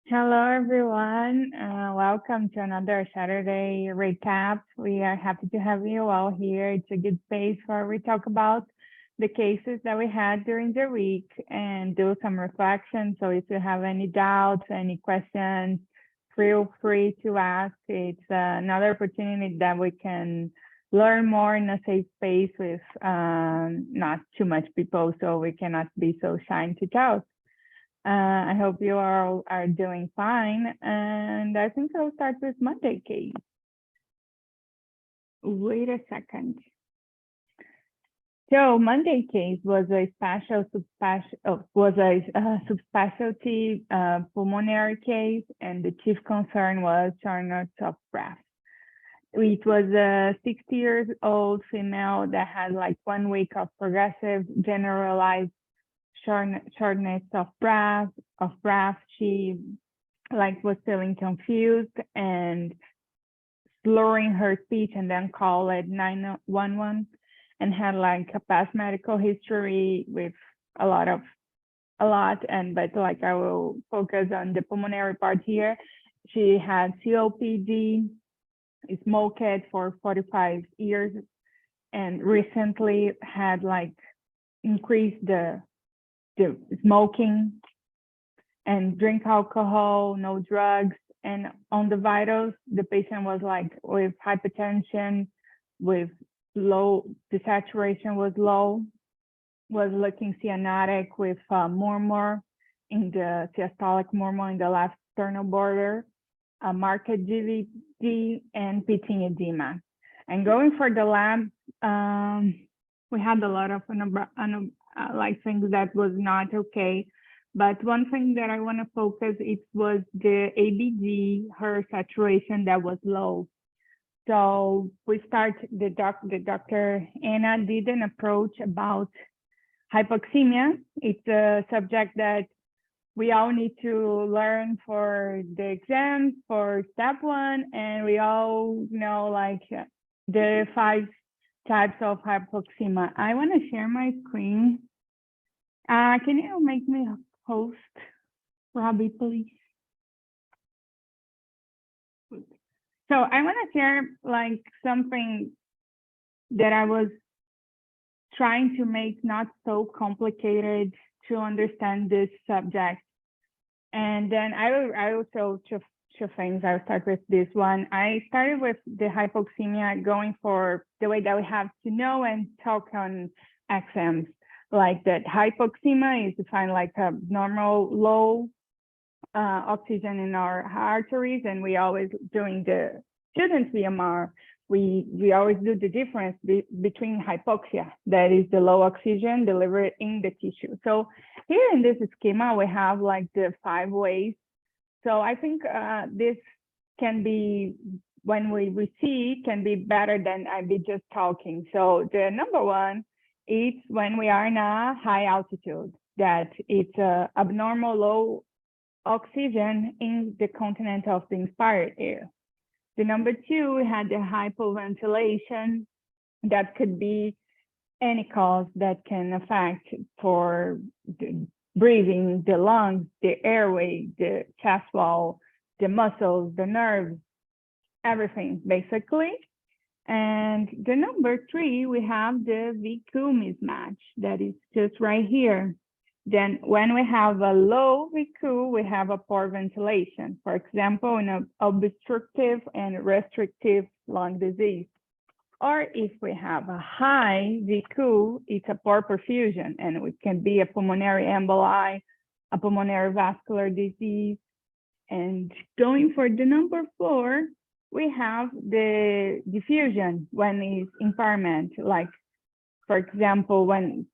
Hello, everyone. Welcome to another Saturday recap. We are happy to have you all here. It's a good space where we talk about the cases that we had during the week and do some reflection. So if you have any doubts, any questions, feel free to ask. It's another opportunity that we can learn more in a safe space with not too much people, so we cannot be so shy to talk. I hope you all are doing fine. And I think I'll start with Monday case. Wait a second. So Monday case was a subspecialty pulmonary case, and the chief concern was shortness of breath. It was a 60-year-old female that had like 1 week of progressive generalized shortness of breath. She was feeling confused and slurring her speech, and then called 911 and had like a past medical history with a lot, but I will focus on the pulmonary part here. She had COPD, smoked for 45 years, and recently had increased the smoking and drink alcohol, no drugs. And on the vitals, the patient was with hypertension, with low, the saturation was low, was looking cyanotic with murmur in the systolic murmur in the left sternal border, marked GVD, and pitting edema. And going for the lab, we had a lot of things that was not okay. But one thing that I want to focus, it was the ABG, her saturation that was low. So we start, the Dr. Anna did an approach about hypoxemia. It's a subject that we all need to learn for the exams for step 1. And we all know the 5 types of hypoxemia. I want to share my screen. Can you make me host, Robbie, please? So I want to share something that I was trying to make not so complicated to understand this subject. And then I will show two things. I'll start with this one. I started with the hypoxemia, going for the way that we have to know and talk on exams. That hypoxemia is defined like a normal low oxygen in our arteries, and we always, during the student's VMR, we always do the difference between hypoxia, that is the low oxygen delivered in the tissue. So here in this schema, we have the 5 ways. So I think this can be, when we see, can be better than I be just talking. So the number 1, it's when we are in a high altitude, that it's abnormal low oxygen in the content of the inspired air. The number 2, we had the hypoventilation. That could be any cause that can affect for the breathing, the lungs, the airway, the chest wall, the muscles, the nerves, everything basically. And the number 3, we have the VQ mismatch, that is just right here. Then when we have a low VQ, we have a poor ventilation. For example, in an obstructive and restrictive lung disease. Or if we have a high VQ, it's a poor perfusion, and it can be a pulmonary emboli, a pulmonary vascular disease. And going for the number 4, we have the diffusion when it's impairment, for example, when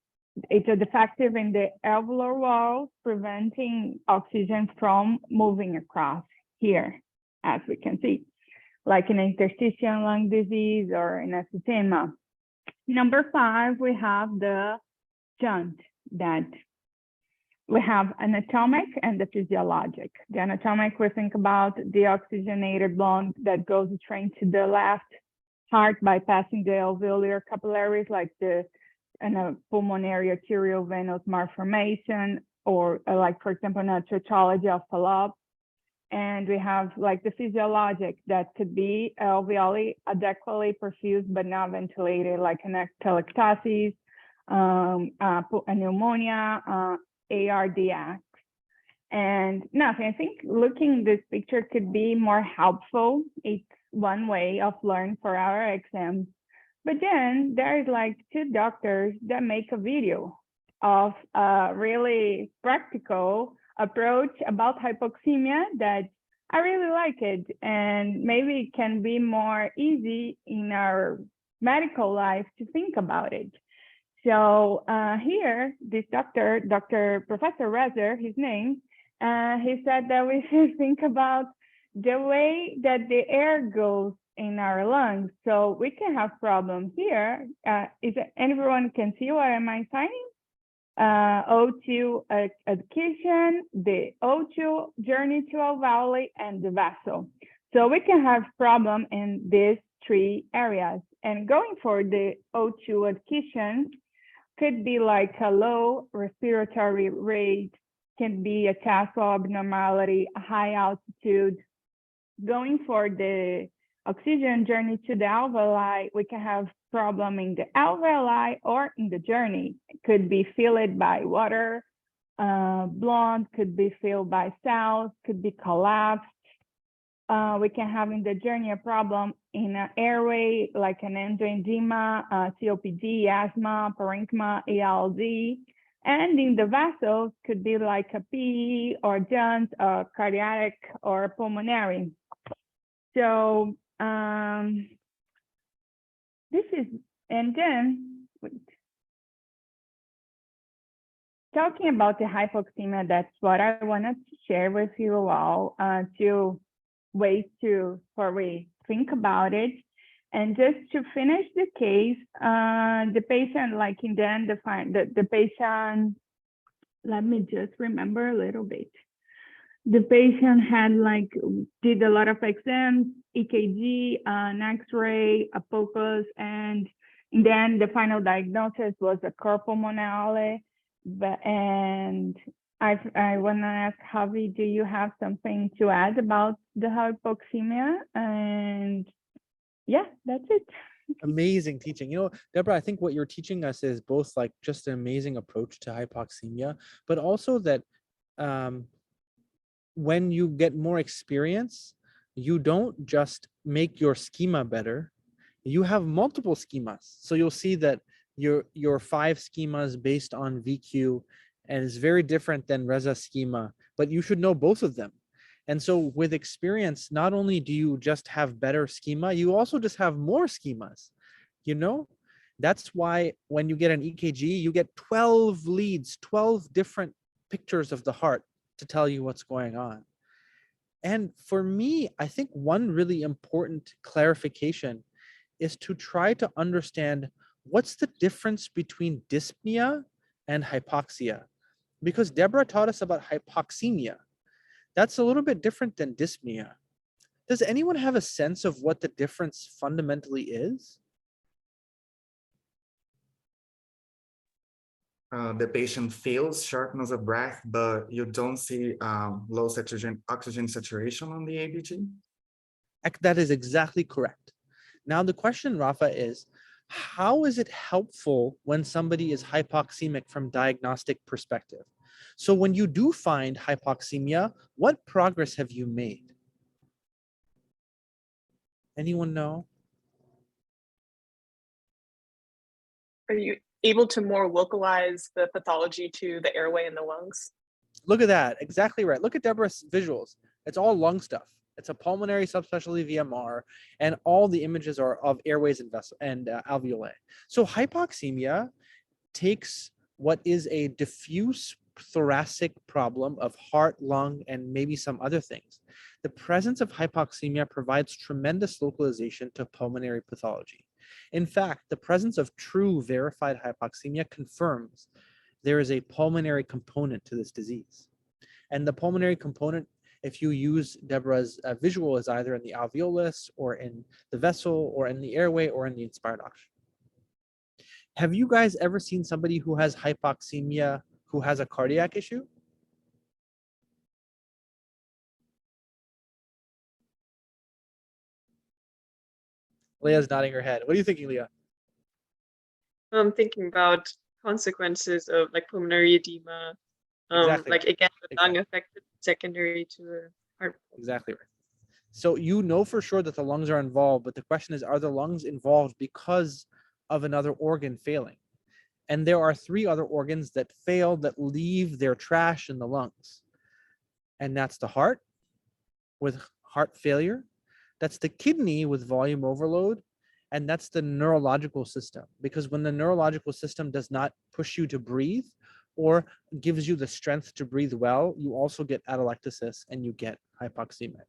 it's a defective in the alveolar walls, preventing oxygen from moving across here, as we can see, like an interstitial lung disease or an emphysema. Number 5, we have the shunt, that we have anatomic and the physiologic. The anatomic, we think about the oxygenated lung that goes straight to the left heart, bypassing the alveolar capillaries, like the pulmonary arterial venous malformation, or for example, in a tetralogy of Fallop. And we have like the physiologic that could be alveoli adequately perfused but not ventilated, like an atelectasis, a pneumonia, ARDS. And nothing, I think looking this picture could be more helpful. It's one way of learning for our exams. But then there's like two doctors that make a video of a really practical approach about hypoxemia that I really like it, and maybe it can be more easy in our medical life to think about it. So here, this Professor Rezer, his name, he said that we should think about the way that the air goes in our lungs. So we can have problem here. Is everyone can see what am I signing? O2 adhesion, the O2 journey to alveoli, and the vessel. So we can have problem in these three areas. And going for the O2 adhesion could be like a low respiratory rate, can be a chest wall abnormality, a high altitude. Going for the oxygen journey to the alveoli, we can have problem in the alveoli or in the journey. It could be filled by water, blood, could be filled by cells, could be collapsed. We can have in the journey a problem in an airway, like an angioedema, COPD, asthma, parenchyma, ALD. And in the vessels, could be like a PE or Jones, or cardiac or pulmonary. So this is, and then talking about the hypoxemia, that's what I wanted to share with you all, two ways for we think about it. And just to finish the case, the patient, like in the end, the patient, let me just remember a little bit. The patient had like, did a lot of exams, EKG, an X-ray, a focus, and then the final diagnosis was a carpopulmonale. And I want to ask Javi, do you have something to add about the hypoxemia? And yeah, that's it. Amazing teaching. You know, Deborah, I think what you're teaching us is both like just an amazing approach to hypoxemia, but also that when you get more experience, you don't just make your schema better, you have multiple schemas. So you'll see that your 5 schemas based on VQ and is very different than Reza schema, but you should know both of them. And so with experience, not only do you just have better schema, you also just have more schemas, you know? That's why when you get an EKG, you get 12 leads, 12 different pictures of the heart to tell you what's going on. And for me, I think one really important clarification is to try to understand what's the difference between dyspnea and hypoxia. Because Deborah taught us about hypoxemia. That's a little bit different than dyspnea. Does anyone have a sense of what the difference fundamentally is? The patient feels shortness of breath, but you don't see low oxygen saturation on the ABG? That is exactly correct. Now the question, Rafa, is how is it helpful when somebody is hypoxemic from diagnostic perspective? So when you do find hypoxemia, what progress have you made? Anyone know? Are you able to more localize the pathology to the airway and the lungs? Look at that. Exactly right. Look at Deborah's visuals. It's all lung stuff. It's a pulmonary subspecialty VMR, and all the images are of airways and alveoli. So hypoxemia takes what is a diffuse thoracic problem of heart, lung, and maybe some other things. The presence of hypoxemia provides tremendous localization to pulmonary pathology. In fact, the presence of true verified hypoxemia confirms there is a pulmonary component to this disease. And the pulmonary component, if you use Deborah's visual, is either in the alveolus or in the vessel or in the airway or in the inspired oxygen. Have you guys ever seen somebody who has hypoxemia who has a cardiac issue? Leah's nodding her head. What are you thinking, Leah? I'm thinking about consequences of like pulmonary edema, Exactly like right. again, the lung Exactly. affected secondary to the heart. Exactly right. So you know for sure that the lungs are involved, but the question is, are the lungs involved because of another organ failing? And there are 3 other organs that fail that leave their trash in the lungs. And that's the heart with heart failure, that's the kidney with volume overload, and that's the neurological system. Because when the neurological system does not push you to breathe or gives you the strength to breathe well, you also get atelectasis and you get hypoxemic.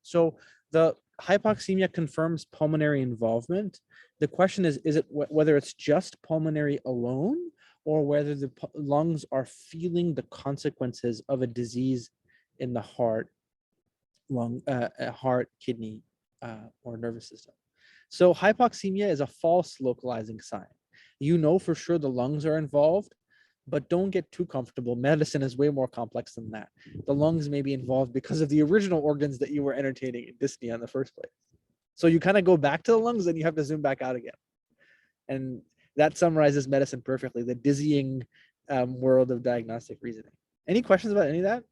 So the hypoxemia confirms pulmonary involvement. The question is it whether it's just pulmonary alone or whether the lungs are feeling the consequences of a disease in the heart, heart, kidney, or nervous system. So hypoxemia is a false localizing sign. You know for sure the lungs are involved, but don't get too comfortable. Medicine is way more complex than that. The lungs may be involved because of the original organs that you were entertaining in dyspnea in the first place. So you kind of go back to the lungs and you have to zoom back out again. And that summarizes medicine perfectly, the dizzying world of diagnostic reasoning. Any questions about any of that?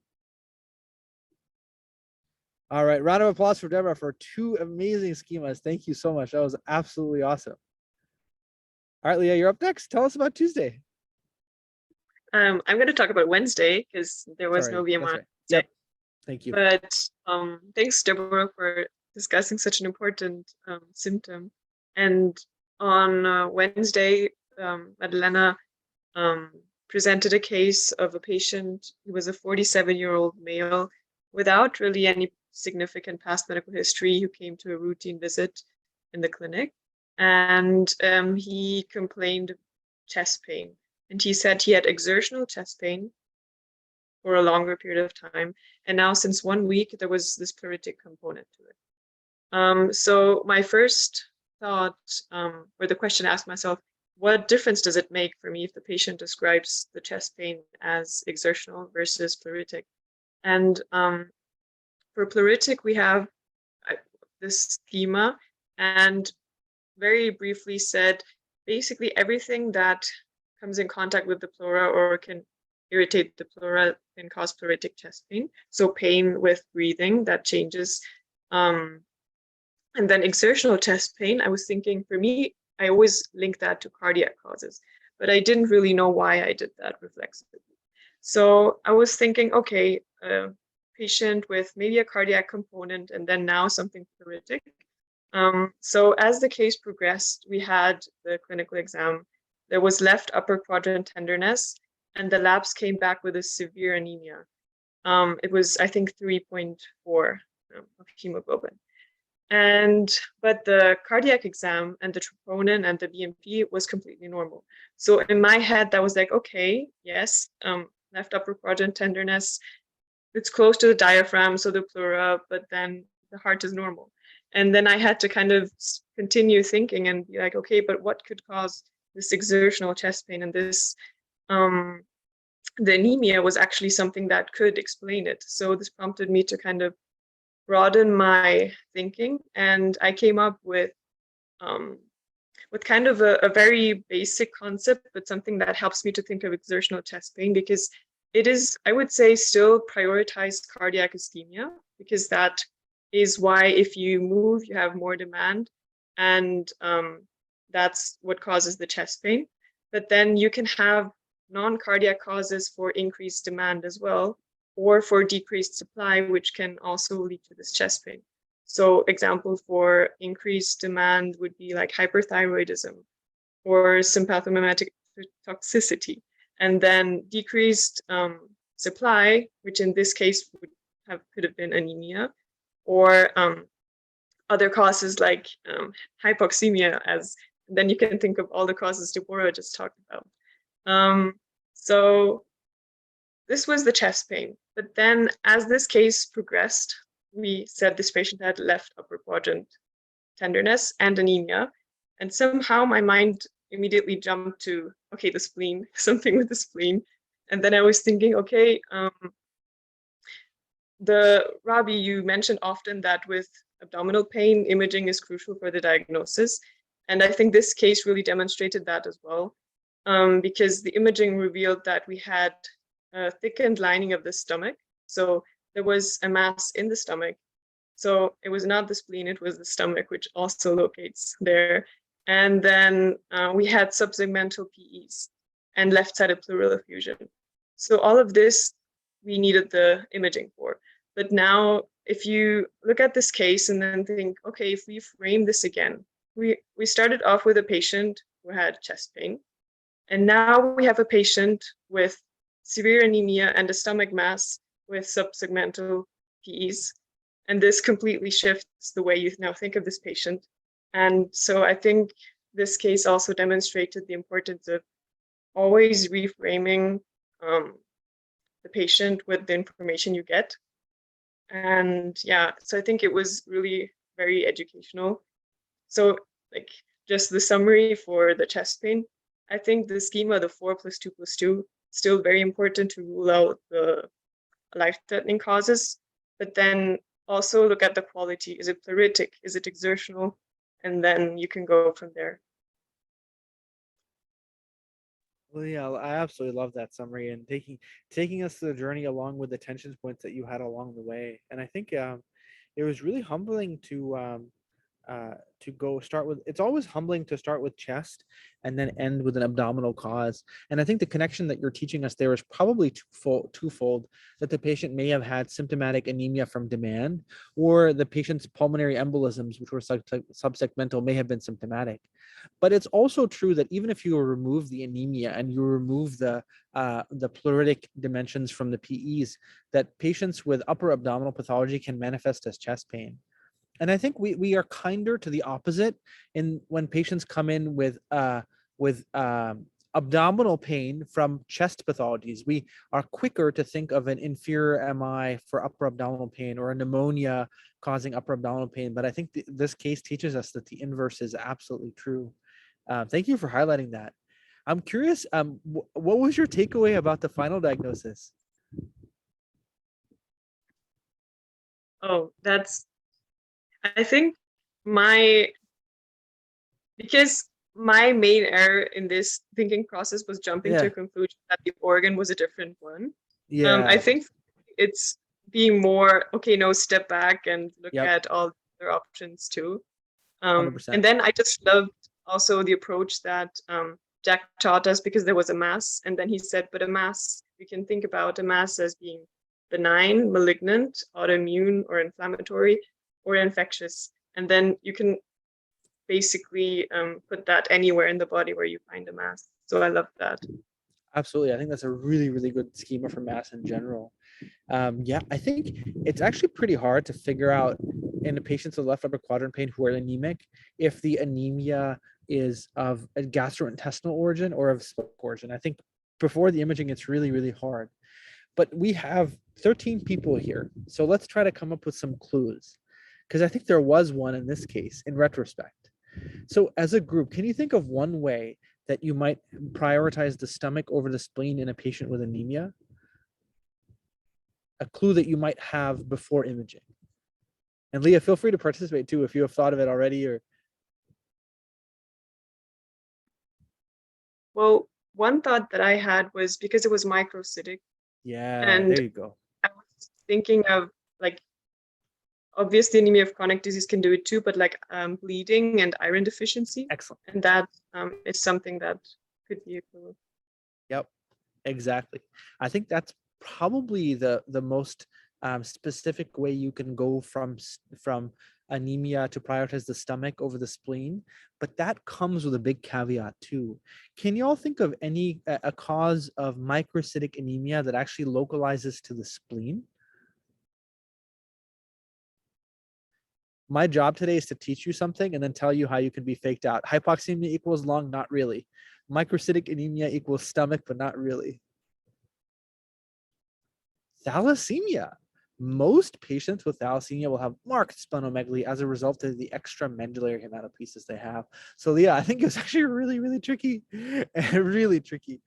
All right, round of applause for Deborah for 2 amazing schemas. Thank you so much. That was absolutely awesome. All right, Leah, you're up next. Tell us about Tuesday. I'm going to talk about Wednesday because there was no VMR. That's right. Yep. Thank you. But thanks, Deborah, for discussing such an important symptom. And on Wednesday, Madalena presented a case of a patient who was a 47-year-old male without really any significant past medical history who came to a routine visit in the clinic. And he complained of chest pain. And he said he had exertional chest pain for a longer period of time. And now since 1 week, there was this pleuritic component to it. So my first thought, or the question I asked myself, what difference does it make for me if the patient describes the chest pain as exertional versus pleuritic? And for pleuritic, we have this schema, and very briefly said, basically everything that comes in contact with the pleura or can irritate the pleura can cause pleuritic chest pain. So pain with breathing that changes. And then exertional chest pain, I was thinking, for me, I always link that to cardiac causes, but I didn't really know why I did that reflexively. So I was thinking, okay, patient with maybe a cardiac component and then now something pleuritic. So as the case progressed, we had the clinical exam. There was left upper quadrant tenderness, and the labs came back with a severe anemia. It was, I think, 3.4 of hemoglobin. But the cardiac exam and the troponin and the BNP was completely normal. So in my head, that was like, okay, yes, left upper quadrant tenderness, it's close to the diaphragm, so the pleura, but then the heart is normal. And then I had to kind of continue thinking and be like, okay, but what could cause this exertional chest pain? And this, the anemia was actually something that could explain it. So this prompted me to kind of broaden my thinking, and I came up with kind of a very basic concept, but something that helps me to think of exertional chest pain, because it is, I would say, still prioritized cardiac ischemia, because that is why if you move, you have more demand, and that's what causes the chest pain. But then you can have non-cardiac causes for increased demand as well, or for decreased supply, which can also lead to this chest pain. So example for increased demand would be like hyperthyroidism or sympathomimetic toxicity. And then decreased supply, which in this case could have been anemia, or other causes like hypoxemia, as then you can think of all the causes Deborah just talked about. So this was the chest pain. But then as this case progressed, we said this patient had left upper quadrant tenderness and anemia. And somehow my mind immediately jumped to, okay, the spleen, something with the spleen. And then I was thinking, okay, Robbie, you mentioned often that with abdominal pain, imaging is crucial for the diagnosis. And I think this case really demonstrated that as well, because the imaging revealed that we had a thickened lining of the stomach. So there was a mass in the stomach. So it was not the spleen, it was the stomach, which also locates there. And then we had subsegmental PEs and left-sided pleural effusion. So all of this, we needed the imaging for. But now, if you look at this case and then think, okay, if we frame this again, we started off with a patient who had chest pain. And now we have a patient with severe anemia and a stomach mass with subsegmental PEs. And this completely shifts the way you now think of this patient. And so I think this case also demonstrated the importance of always reframing the patient with the information you get. And yeah, so I think it was really very educational. So like just the summary for the chest pain, I think the schema, the 4+2+2, still very important to rule out the life-threatening causes, but then also look at the quality. Is it pleuritic? Is it exertional? And then you can go from there. Well, yeah, I absolutely love that summary and taking us to the journey along with the tension points that you had along the way. And I think it was really humbling to go start with. It's always humbling to start with chest and then end with an abdominal cause. And I think the connection that you're teaching us there is probably twofold, that the patient may have had symptomatic anemia from demand, or the patient's pulmonary embolisms, which were subsegmental, may have been symptomatic. But it's also true that even if you remove the anemia and you remove the pleuritic dimensions from the PEs, that patients with upper abdominal pathology can manifest as chest pain. And I think we are kinder to the opposite in when patients come in with abdominal pain from chest pathologies. We are quicker to think of an inferior MI for upper abdominal pain or a pneumonia causing upper abdominal pain. But I think this case teaches us that the inverse is absolutely true. Thank you for highlighting that. I'm curious, what was your takeaway about the final diagnosis? Oh, I think because my main error in this thinking process was jumping to a conclusion that the organ was a different one. Yeah. I think it's being more, okay, no, step back and look at all the other options too. 100%. And then I just loved also the approach that Jack taught us, because there was a mass, and then he said, but a mass, we can think about a mass as being benign, malignant, autoimmune, or inflammatory, or infectious. And then you can basically put that anywhere in the body where you find a mass. So I love that. Absolutely. I think that's a really, really good schema for mass in general. Yeah, I think it's actually pretty hard to figure out in the patients with left upper quadrant pain who are anemic, if the anemia is of a gastrointestinal origin or of stomach origin. I think before the imaging, it's really, really hard. But we have 13 people here. So let's try to come up with some clues, because I think there was one in this case in retrospect. So as a group, can you think of one way that you might prioritize the stomach over the spleen in a patient with anemia? A clue that you might have before imaging. And Leah, feel free to participate too if you have thought of it already. Or well, one thought that I had was because it was microcytic. Yeah, and there you go. I was thinking of, like, obviously anemia of chronic disease can do it too, but like bleeding and iron deficiency. Excellent. And that is something that could be a clue. Yep, exactly. I think that's probably the most specific way you can go from anemia to prioritize the stomach over the spleen, but that comes with a big caveat too. Can you all think of any a cause of microcytic anemia that actually localizes to the spleen? My job today is to teach you something and then tell you how you can be faked out. Hypoxemia equals lung, not really. Microcytic anemia equals stomach, but not really. Thalassemia. most patients with thalassemia will have marked splenomegaly as a result of the extramedullary hematopoiesis they have. So yeah, I think it was actually really, really tricky, really tricky.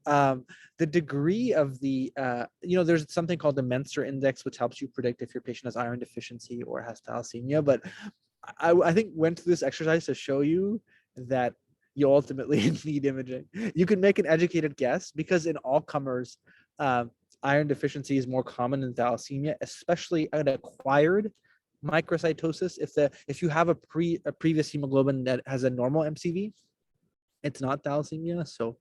The degree of the, there's something called the Menser index, which helps you predict if your patient has iron deficiency or has thalassemia. But I think went through this exercise to show you that you ultimately need imaging. You can make an educated guess because in all comers, iron deficiency is more common in thalassemia, especially an acquired microcytosis. If you have a previous hemoglobin that has a normal MCV, it's not thalassemia. So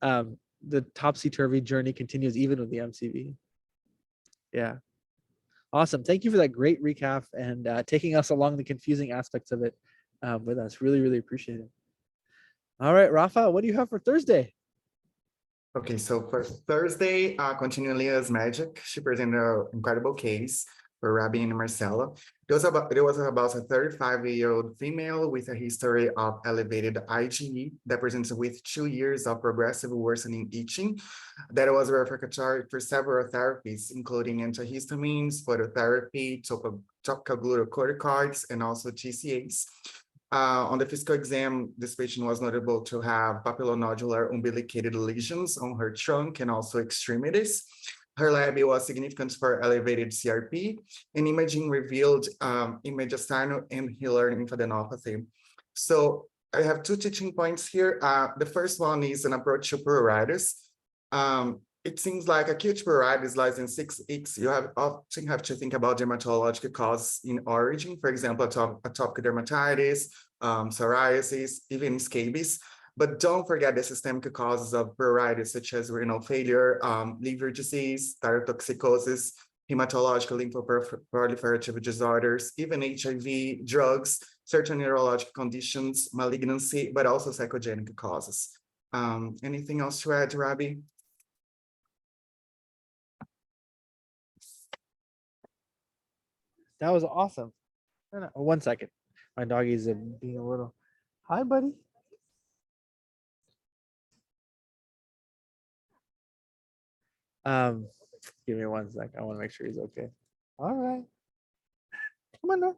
the topsy-turvy journey continues even with the MCV. Yeah. Awesome. Thank you for that great recap and taking us along the confusing aspects of it with us. Really, really appreciate it. All right, Rafa, what do you have for Thursday? Okay, so for Thursday, continuing Leah's magic, she presented an incredible case for Rabbi and Marcella. It was about a 35-year-old female with a history of elevated IgE that presents with 2 years of progressive worsening itching that was refractory for several therapies, including antihistamines, phototherapy, topical glucocorticoids, and also TCAs. On the physical exam, this patient was notable to have papillonodular umbilicated lesions on her trunk and also extremities. Her lab was significant for elevated CRP, and imaging revealed mediastinal and hilar lymphadenopathy. So I have 2 teaching points here. The first one is an approach to pruritus. It seems like acute pruritus lies in 6 weeks. You often have to think about dermatological causes in origin, for example, atopic dermatitis, psoriasis, even scabies. But don't forget the systemic causes of pruritus, such as renal failure, liver disease, thyrotoxicosis, hematological lymphoproliferative disorders, even HIV, drugs, certain neurological conditions, malignancy, but also psychogenic causes. Anything else to add, Rabbi? That was awesome. 1 second. My doggy's being a little. Hi, buddy. Give me 1 sec. I want to make sure he's okay. All right. Come on now.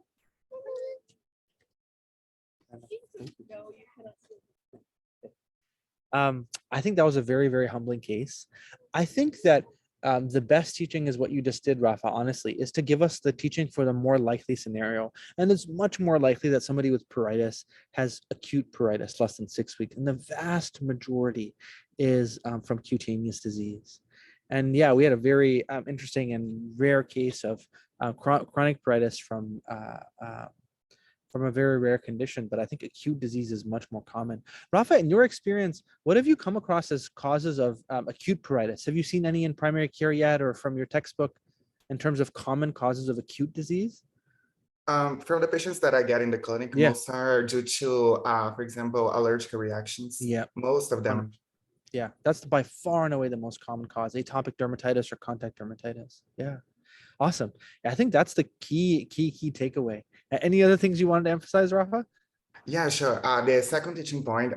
I think that was a very, very humbling case. I think that the best teaching is what you just did, Rafa, honestly, is to give us the teaching for the more likely scenario. And it's much more likely that somebody with pruritus has acute pruritus less than 6 weeks. And the vast majority is from cutaneous disease. And yeah, we had a very interesting and rare case of chronic pruritus from a very rare condition, but I think acute disease is much more common. Rafa, in your experience, what have you come across as causes of acute pruritus? Have you seen any in primary care yet or from your textbook in terms of common causes of acute disease? From the patients that I get in the clinic, most are due to, for example, allergic reactions. Yeah. Most of them. Yeah, that's by far and away the most common cause, atopic dermatitis or contact dermatitis. Yeah. Awesome. I think that's the key takeaway. Any other things you wanted to emphasize, Rafa? Yeah, sure. The second teaching point,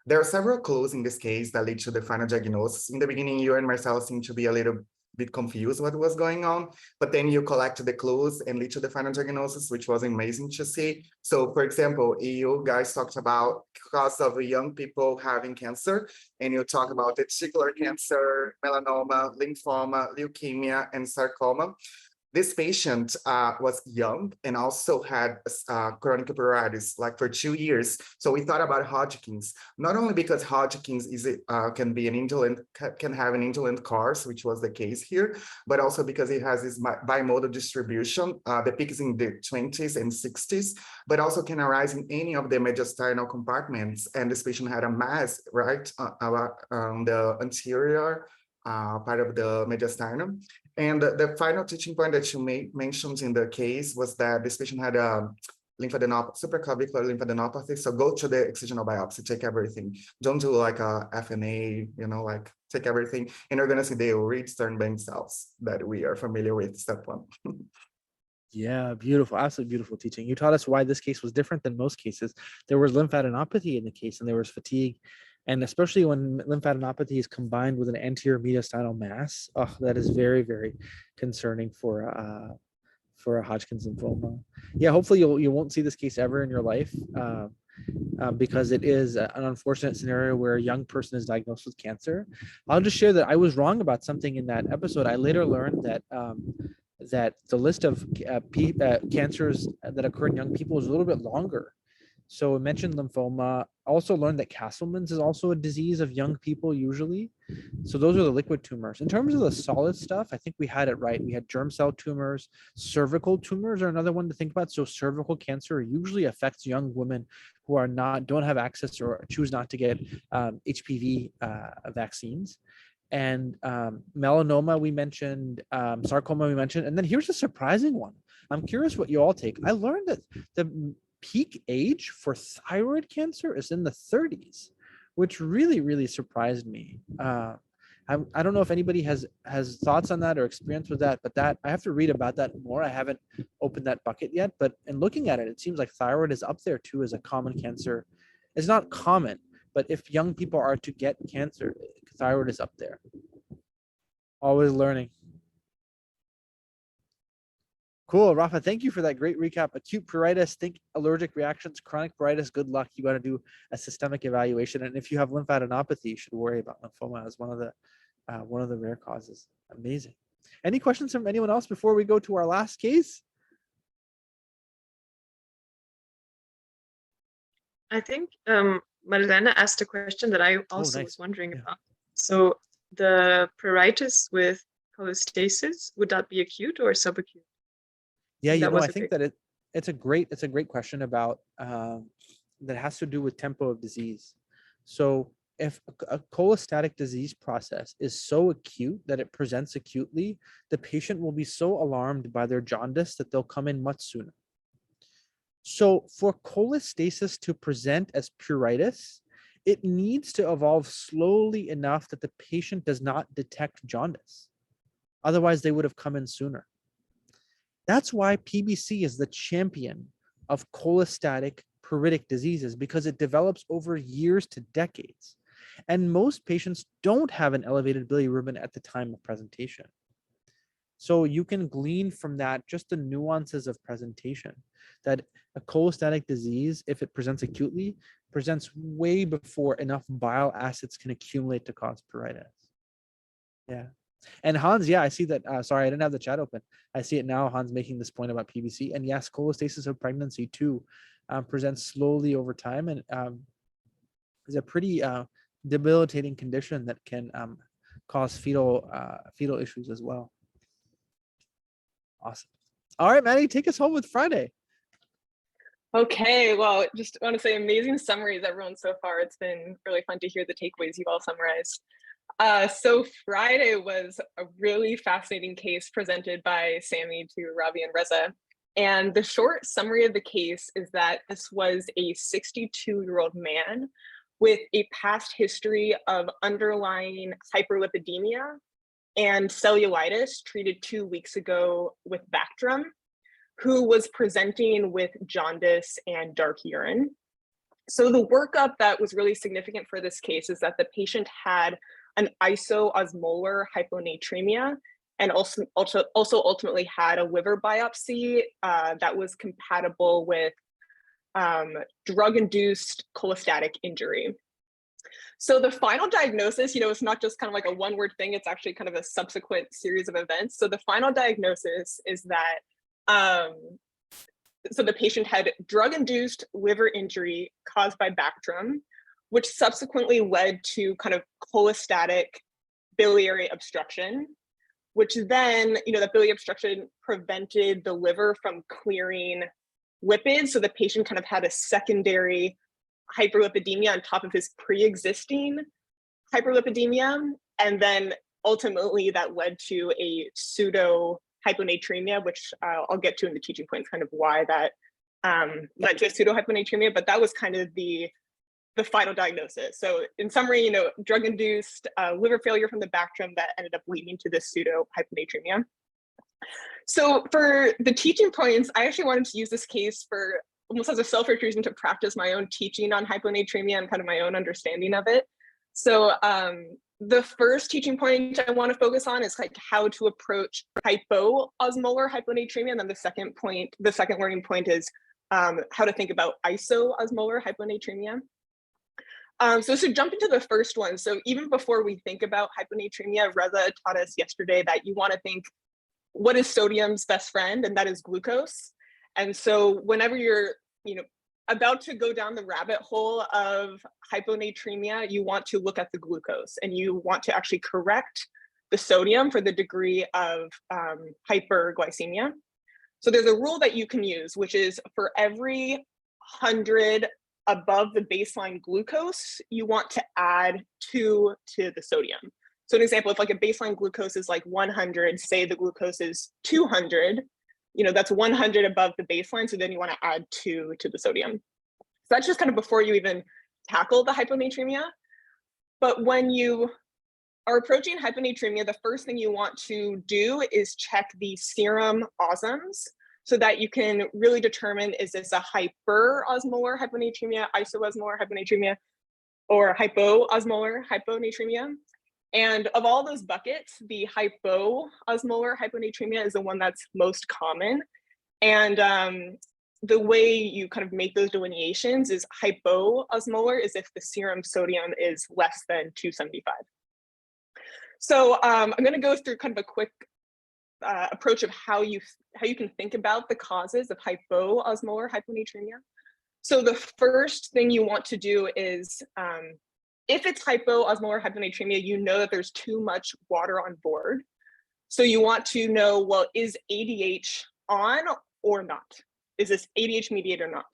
there are several clues in this case that lead to the final diagnosis. In the beginning, you and Marcel seem to be a little bit confused what was going on, but then you collect the clues and lead to the final diagnosis, which was amazing to see. So, for example, you guys talked about cause of young people having cancer, and you talk about testicular cancer, melanoma, lymphoma, leukemia, and sarcoma. This patient was young and also had chronic pruritus like for 2 years. So we thought about Hodgkin's, not only because Hodgkin's can be an indolent, can have an indolent course, which was the case here, but also because it has this bimodal distribution. The peak is in the 20s and 60s, but also can arise in any of the mediastinal compartments. And this patient had a mass right on the anterior part of the mediastinum. And the final teaching point that you mentioned in the case was that this patient had a lymphadenopathy, supraclavicular lymphadenopathy. So go to the excisional biopsy, take everything. Don't do like a FNA, like take everything. And you're gonna see the rich Sternbank cells that we are familiar with, step 1. Yeah, beautiful, absolutely beautiful teaching. You taught us why this case was different than most cases. There was lymphadenopathy in the case and there was fatigue. And especially when lymphadenopathy is combined with an anterior mediastinal mass, oh, that is very, very concerning for a Hodgkin's lymphoma. Yeah, hopefully you won't see this case ever in your life, because it is an unfortunate scenario where a young person is diagnosed with cancer. I'll just share that I was wrong about something in that episode. I later learned that that the list of cancers that occur in young people is a little bit longer. So I mentioned lymphoma. Also learned that Castleman's is also a disease of young people usually. So those are the liquid tumors. In terms of the solid stuff, I think we had it right. We had germ cell tumors. Cervical tumors are another one to think about. So cervical cancer usually affects young women who don't have access or choose not to get HPV vaccines. And melanoma we mentioned, sarcoma we mentioned, and then here's a surprising one. I'm curious what you all take. I learned that the peak age for thyroid cancer is in the 30s, which really, really surprised me. I don't know if anybody has thoughts on that or experience with that, but that I have to read about that more. I haven't opened that bucket yet, but in looking at it, it seems like thyroid is up there too as a common cancer. It's not common, but if young people are to get cancer, thyroid is up there. Always learning. Cool, Rafa, thank you for that great recap. Acute pruritus, think allergic reactions, chronic pruritus, good luck. You got to do a systemic evaluation. And if you have lymphadenopathy, you should worry about lymphoma as one of the rare causes. Amazing. Any questions from anyone else before we go to our last case? I think Marilena asked a question that I also nice. was wondering Yeah. about. So the pruritus with cholestasis, would that be acute or subacute? Yeah, That I think that it's a great question about that has to do with tempo of disease. So if a cholestatic disease process is so acute that it presents acutely, the patient will be so alarmed by their jaundice that they'll come in much sooner. So for cholestasis to present as pruritus, it needs to evolve slowly enough that the patient does not detect jaundice. Otherwise, they would have come in sooner. That's why PBC is the champion of cholestatic pruritic diseases, because it develops over years to decades. And most patients don't have an elevated bilirubin at the time of presentation. So you can glean from that just the nuances of presentation, that a cholestatic disease, if it presents acutely, presents way before enough bile acids can accumulate to cause pruritus. Yeah. And Hans, yeah, I see that. Sorry, I didn't have the chat open. I see it now. Hans making this point about PBC. And yes, cholestasis of pregnancy too presents slowly over time and is a pretty debilitating condition that can cause fetal issues as well. Awesome. All right, Maddie, take us home with Friday. Okay, well, just want to say amazing summaries, everyone, so far. It's been really fun to hear the takeaways you all summarized. So Friday was a really fascinating case presented by Sammy to Ravi and Reza. And the short summary of the case is that this was a 62-year-old man with a past history of underlying hyperlipidemia and cellulitis treated 2 weeks ago with Bactrim, who was presenting with jaundice and dark urine. So the workup that was really significant for this case is that the patient had an isoosmolar hyponatremia and also ultimately had a liver biopsy that was compatible with drug-induced cholestatic injury. So the final diagnosis, it's not just kind of like a one-word thing, it's actually kind of a subsequent series of events. So the final diagnosis is that, so the patient had drug-induced liver injury caused by Bactrim, which subsequently led to kind of cholestatic biliary obstruction, which then, that biliary obstruction prevented the liver from clearing lipids. So the patient kind of had a secondary hyperlipidemia on top of his pre-existing hyperlipidemia. And then ultimately that led to a pseudo hyponatremia, which I'll get to in the teaching points, kind of why that led to a pseudo hyponatremia, but that was kind of the final diagnosis. So in summary, drug-induced liver failure from the Bactrim that ended up leading to this pseudo hyponatremia. So for the teaching points, I actually wanted to use this case for almost as a selfish reason to practice my own teaching on hyponatremia and kind of my own understanding of it. So the first teaching point I want to focus on is like how to approach hypoosmolar hyponatremia. And then the second learning point is how to think about isoosmolar hyponatremia. So to jump into the first one, so even before we think about hyponatremia, Reza taught us yesterday that you want to think, what is sodium's best friend? And that is glucose. And so whenever you're, about to go down the rabbit hole of hyponatremia, you want to look at the glucose and you want to actually correct the sodium for the degree of hyperglycemia. So there's a rule that you can use, which is for every 100 above the baseline glucose, you want to add 2 to the sodium. So an example, if like a baseline glucose is like 100, say the glucose is 200, that's 100 above the baseline. So then you want to add 2 to the sodium. So that's just kind of before you even tackle the hyponatremia. But when you are approaching hyponatremia, the first thing you want to do is check the serum osms so that you can really determine, is this a hyperosmolar hyponatremia, isoosmolar hyponatremia, or hypoosmolar hyponatremia. And of all those buckets, the hypoosmolar hyponatremia is the one that's most common. And the way you kind of make those delineations is hypoosmolar is if the serum sodium is less than 275. So I'm going to go through kind of a quick approach of how you can think about the causes of hypoosmolar hyponatremia. So the first thing you want to do is, if it's hypoosmolar hyponatremia, you know that there's too much water on board. So you want to know, well, is ADH on or not? Is this ADH mediated or not?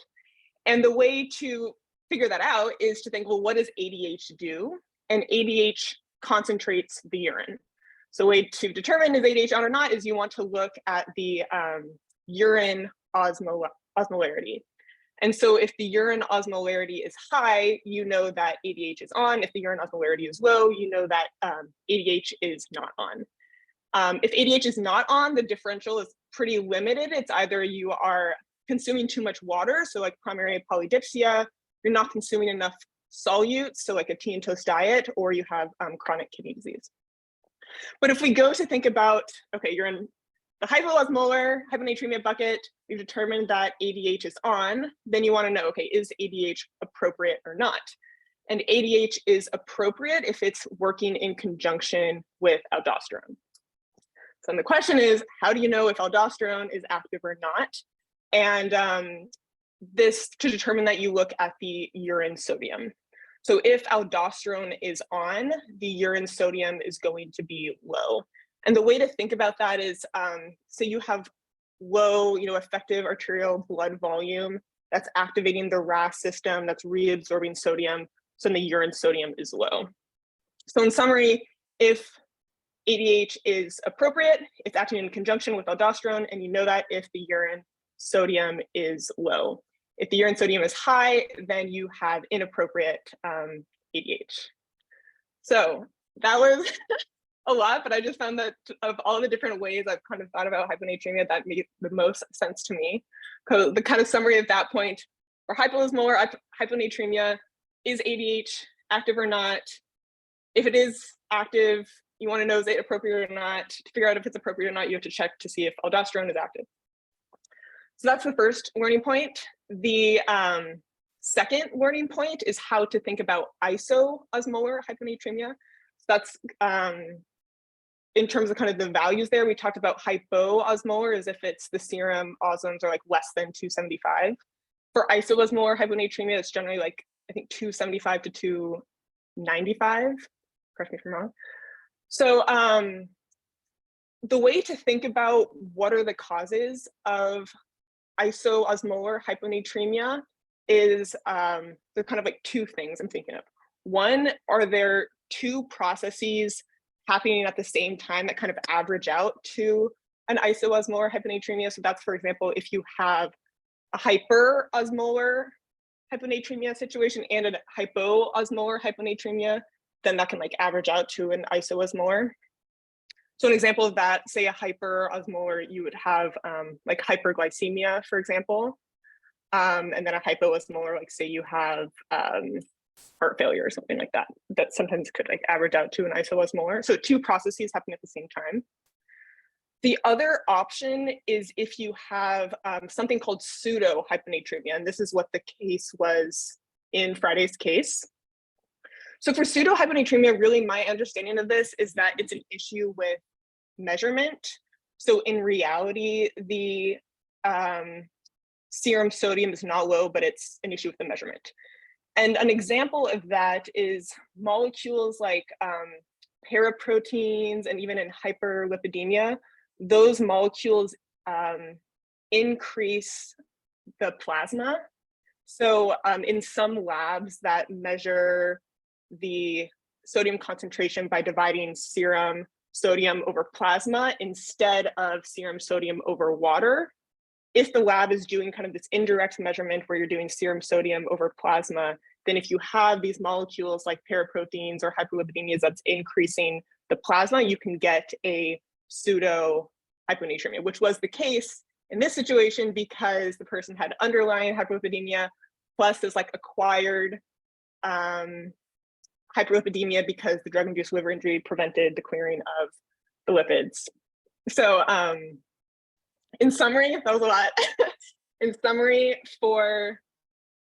And the way to figure that out is to think, well, what does ADH do? And ADH concentrates the urine. So a way to determine is ADH on or not is you want to look at the urine osmolarity. And so if the urine osmolarity is high, you know that ADH is on. If the urine osmolarity is low, you know that ADH is not on. If ADH is not on, the differential is pretty limited. It's either you are consuming too much water, so like primary polydipsia, you're not consuming enough solutes, so like a tea and toast diet, or you have chronic kidney disease. But if we go to think about, okay, you're in the hypoosmolar hyponatremia bucket, you've determined that ADH is on, then you want to know, okay, is ADH appropriate or not? And ADH is appropriate if it's working in conjunction with aldosterone. So the question is, how do you know if aldosterone is active or not? And this, to determine that, you look at the urine sodium. So if aldosterone is on, the urine sodium is going to be low. And the way to think about that is, so you have low, effective arterial blood volume that's activating the RAS system, that's reabsorbing sodium, so the urine sodium is low. So in summary, if ADH is appropriate, it's acting in conjunction with aldosterone, and you know that if the urine sodium is low. If the urine sodium is high, then you have inappropriate ADH. So that was a lot, but I just found that of all the different ways I've kind of thought about hyponatremia, that made the most sense to me. So the kind of summary at that point, for hypoosmolar hyponatremia, is ADH active or not? If it is active, you want to know, is it appropriate or not? To figure out if it's appropriate or not, you have to check to see if aldosterone is active. So that's the first learning point. The second learning point is how to think about isoosmolar hyponatremia. So that's in terms of kind of the values there. We talked about hypoosmolar as if it's the serum osms are like less than 275. For isoosmolar hyponatremia, it's generally like, I think 275 to 295. Correct me if I'm wrong. So the way to think about what are the causes of isoosmolar hyponatremia is there are kind of like two things I'm thinking of. One, are there two processes happening at the same time that kind of average out to an isoosmolar hyponatremia? So that's, for example, if you have a hyperosmolar hyponatremia situation and a hypoosmolar hyponatremia, then that can like average out to an isoosmolar. So an example of that, say a hyperosmolar, you would have like hyperglycemia, for example. And then a hypoosmolar, like say you have heart failure or something like that, that sometimes could like average out to an isoosmolar. So 2 processes happening at the same time. The other option is if you have something called pseudo hyponatremia, and this is what the case was in Friday's case. So for pseudo hyponatremia, really my understanding of this is that it's an issue with measurement. So in reality, the serum sodium is not low, but it's an issue with the measurement. And an example of that is molecules like paraproteins, and even in hyperlipidemia, those molecules increase the plasma. So in some labs that measure the sodium concentration by dividing serum sodium over plasma instead of serum sodium over water, if the lab is doing kind of this indirect measurement where you're doing serum sodium over plasma, then if you have these molecules like paraproteins or hyperlipidemias that's increasing the plasma, you can get a pseudo hyponatremia, which was the case in this situation because the person had underlying hyperlipidemia plus this like acquired hyperlipidemia because the drug-induced liver injury prevented the clearing of the lipids. So in summary, that was a lot. In summary, for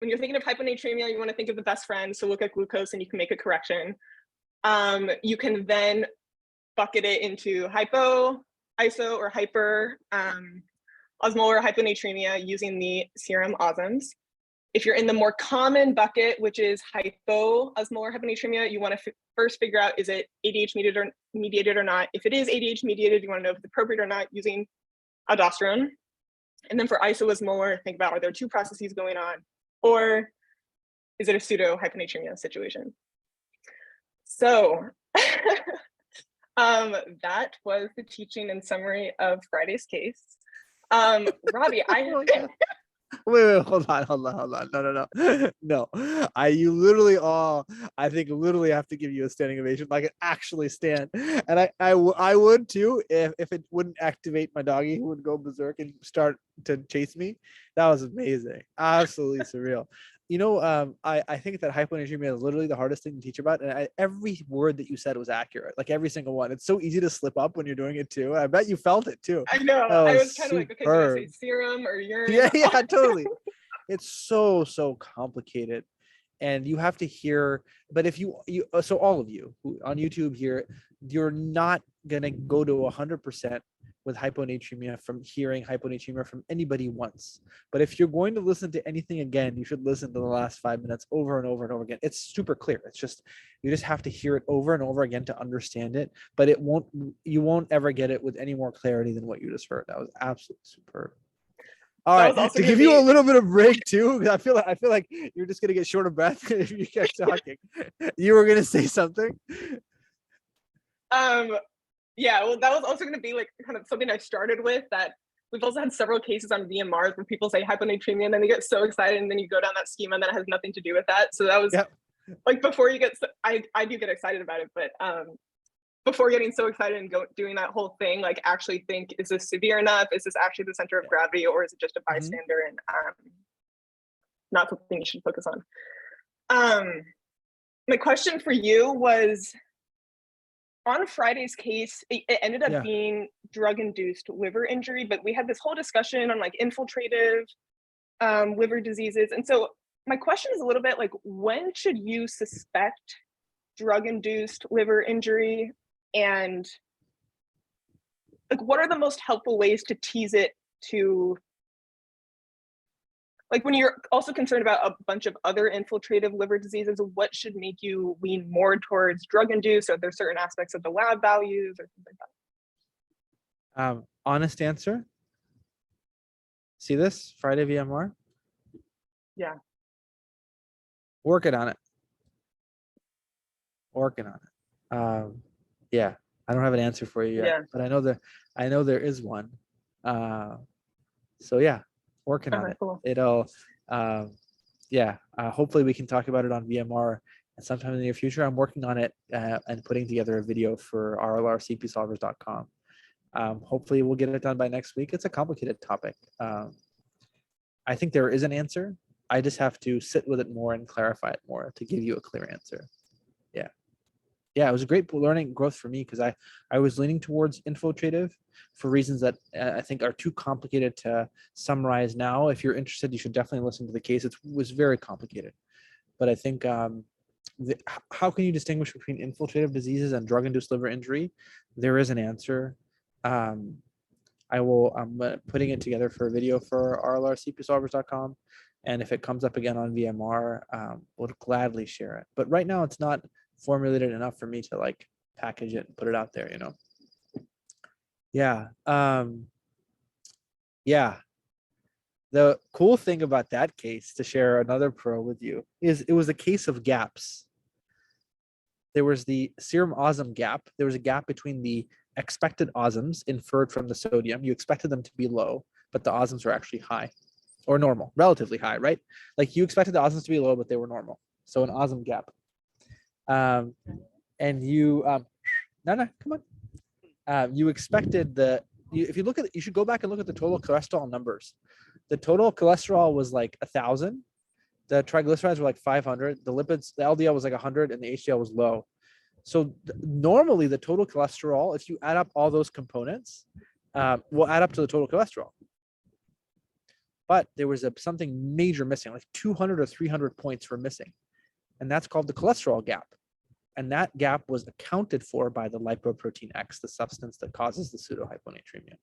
when you're thinking of hyponatremia, you want to think of the best friend. So look at glucose and you can make a correction. You can then bucket it into hypo, iso, or hyper osmolar hyponatremia using the serum osms. If you're in the more common bucket, which is hypoosmolar hyponatremia, you want to first figure out, is it ADH mediated or not? If it is ADH mediated, you want to know if it's appropriate or not using aldosterone. And then for isoosmolar, think about, are there 2 processes going on? Or is it a pseudo hyponatremia situation? So that was the teaching and summary of Friday's case. Robbie, Wait, hold on. No. You literally I think literally have to give you a standing ovation. Like it actually stand. And I would too if it wouldn't activate my doggy who would go berserk and start to chase me. That was amazing. Absolutely surreal. You know, I think that hyponatremia is literally the hardest thing to teach about. And every word that you said was accurate, like every single one. It's so easy to slip up when you're doing it too. I bet you felt it too. I know. I was kind of like, okay, do I say serum or urine? Yeah, totally. It's so complicated. And you have to hear, but if you so all of you who on YouTube here, you're not gonna go to 100% with hyponatremia from hearing hyponatremia from anybody once. But if you're going to listen to anything again, you should listen to the last 5 minutes over and over and over again. It's super clear. It's just, you just have to hear it over and over again to understand it, but you won't ever get it with any more clarity than what you just heard. That was absolutely superb. All right, to give you a little bit of break too, because I feel like you're just gonna get short of breath if you kept talking. You were gonna say something. Yeah, well, that was also going to be like kind of something I started with, that we've also had several cases on VMRs where people say hyponatremia and then they get so excited and then you go down that schema and that has nothing to do with that. So that was like, before you get, I do get excited about it, but before getting so excited and doing that whole thing, like actually think, is this severe enough? Is this actually the center of gravity, or is it just a bystander and not something you should focus on? My question for you was, on Friday's case, it ended up being drug-induced liver injury, but we had this whole discussion on like infiltrative liver diseases. And so my question is a little bit like, when should you suspect drug-induced liver injury? And like, what are the most helpful ways to tease it to, like, when you're also concerned about a bunch of other infiltrative liver diseases, what should make you lean more towards drug-induced? Are there certain aspects of the lab values or things like that? Honest answer. See this Friday VMR? Yeah. Working on it. Yeah, I don't have an answer for you yet, but I know there is one. So yeah, working on it. Cool. It'll hopefully we can talk about it on VMR and sometime in the near future. I'm working on it and putting together a video for rlrcpsolvers.com. Hopefully we'll get it done by next week. It's a complicated topic. I think there is an answer, I just have to sit with it more and clarify it more to give you a clear answer. Yeah, it was a great learning growth for me because I was leaning towards infiltrative for reasons that I think are too complicated to summarize now. If you're interested, you should definitely listen to the case. It was very complicated, but I think how can you distinguish between infiltrative diseases and drug-induced liver injury? There is an answer. I'm putting it together for a video for rlrcpsolvers.com. And if it comes up again on VMR, we'll gladly share it. But right now it's not formulated enough for me to like package it and put it out there, you know? Yeah. Yeah. The cool thing about that case, to share another pro with you, is it was a case of gaps. There was the serum osm gap. There was a gap between the expected osms inferred from the sodium. You expected them to be low, but the osms were actually high or normal, relatively high, right? Like you expected the osms to be low, but they were normal. So an osm gap. And you, no, come on. You expected if you look at, you should go back and look at the total cholesterol numbers. The total cholesterol was like 1,000. The triglycerides were like 500. The lipids, the LDL was like 100 and the HDL was low. So normally the total cholesterol, if you add up all those components, will add up to the total cholesterol. But there was something major missing, like 200 or 300 points were missing. And that's called the cholesterol gap. And that gap was accounted for by the lipoprotein X, the substance that causes the pseudohyponatremia.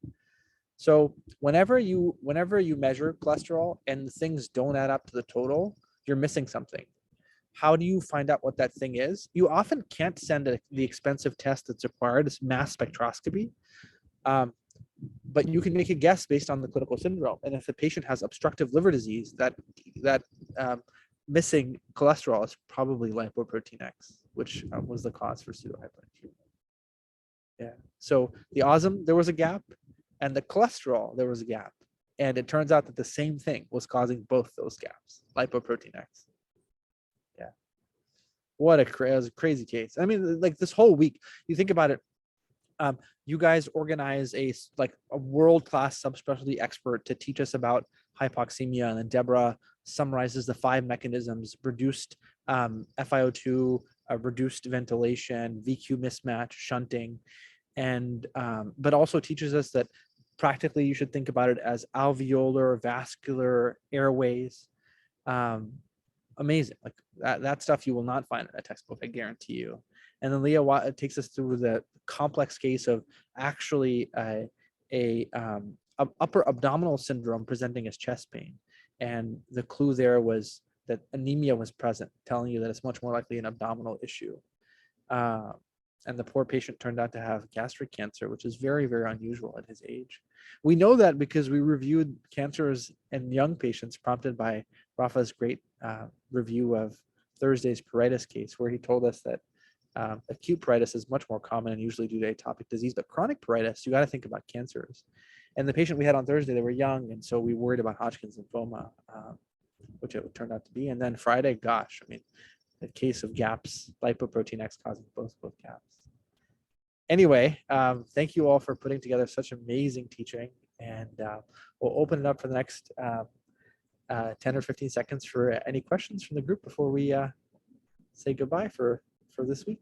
So whenever you measure cholesterol and things don't add up to the total, you're missing something. How do you find out what that thing is? You often can't send the expensive test that's required, it's mass spectroscopy. But you can make a guess based on the clinical syndrome. And if the patient has obstructive liver disease, that missing cholesterol is probably lipoprotein X, which was the cause for pseudohyponatremia. Yeah. So the osm, there was a gap, and the cholesterol, there was a gap. And it turns out that the same thing was causing both those gaps, lipoprotein X. Yeah. What a crazy case. I mean, like this whole week, you think about it, you guys organize a world-class subspecialty expert to teach us about hypoxemia, and then Deborah summarizes the 5 mechanisms: reduced FiO2, reduced ventilation, VQ mismatch, shunting, and but also teaches us that practically you should think about it as alveolar, vascular airways. Amazing, like that stuff you will not find in a textbook, I guarantee you. And then Leah takes us through the complex case of actually a upper abdominal syndrome presenting as chest pain. And the clue there was that anemia was present, telling you that it's much more likely an abdominal issue. And the poor patient turned out to have gastric cancer, which is very, very unusual at his age. We know that because we reviewed cancers in young patients, prompted by Rafa's great review of Thursday's pruritus case, where he told us that acute pruritus is much more common and usually due to atopic disease, but chronic pruritus, you got to think about cancers. And the patient we had on Thursday, they were young, and so we worried about Hodgkin's lymphoma, which it turned out to be. And then Friday, gosh, I mean, the case of gaps, lipoprotein X causing both gaps. Anyway, thank you all for putting together such amazing teaching, and we'll open it up for the next 10 or 15 seconds for any questions from the group before we say goodbye for this week.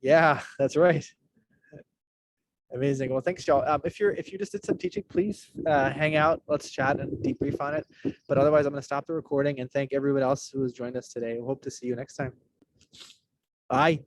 Yeah, that's right. Amazing. Well, thanks, y'all. If you just did some teaching, please hang out. Let's chat and debrief on it. But otherwise, I'm going to stop the recording and thank everyone else who has joined us today. We hope to see you next time. Bye.